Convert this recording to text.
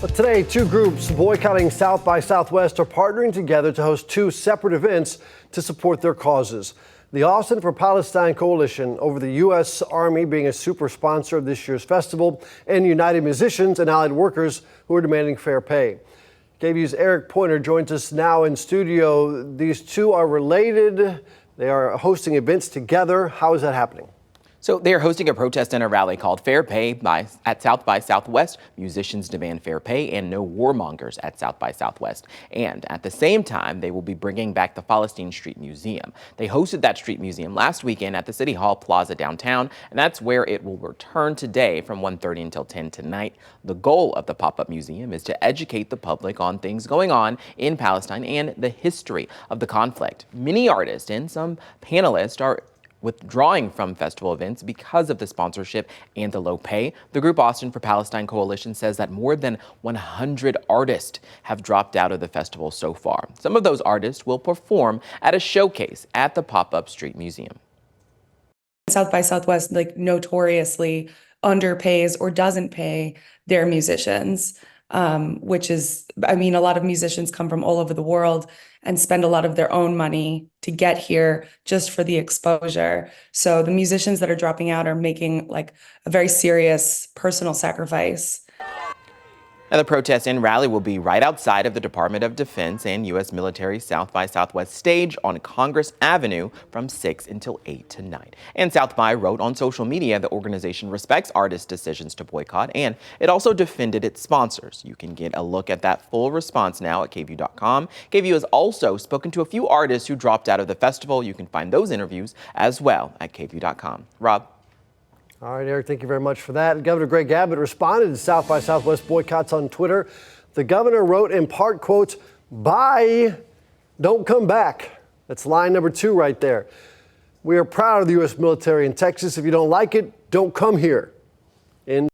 But today, two groups boycotting South by Southwest are partnering together to host two separate events to support their causes. The Austin for Palestine Coalition, over the U.S. Army being a super sponsor of this year's festival, and United Musicians and Allied Workers, who are demanding fair pay. KVUE's Eric Pointer joins us now in studio. These two are related. They are hosting events together. How is that happening? So they are hosting a protest and a rally called Fair Pay at South by Southwest. Musicians demand fair pay and no warmongers at South by Southwest. And at the same time, they will be bringing back the Palestine Street Museum. They hosted that street museum last weekend at the City Hall Plaza downtown, and that's where it will return today from 1:30 until 10 tonight. The goal of the pop-up museum is to educate the public on things going on in Palestine and the history of the conflict. Many artists and some panelists are withdrawing from festival events because of the sponsorship and the low pay. The group Austin for Palestine Coalition says that more than 100 artists have dropped out of the festival so far. Some of those artists will perform at a showcase at the pop-up street museum. South by Southwest notoriously underpays or doesn't pay their musicians, which is, a lot of musicians come from all over the world and spend a lot of their own money to get here just for the exposure. So the musicians that are dropping out are making a very serious personal sacrifice. Now, the protest and rally will be right outside of the Department of Defense and U.S. military South by Southwest stage on Congress Avenue from 6 until 8 tonight. And South by wrote on social media the organization respects artists' decisions to boycott, and it also defended its sponsors. You can get a look at that full response now at KVUE.com. KVUE has also spoken to a few artists who dropped out of the festival. You can find those interviews as well at KVUE.com. Rob? All right, Eric, thank you very much for that. Governor Greg Abbott responded to South by Southwest boycotts on Twitter. The governor wrote in part, quote, "Bye, don't come back." That's line number 2 right there. "We are proud of the U.S. military in Texas. If you don't like it, don't come here."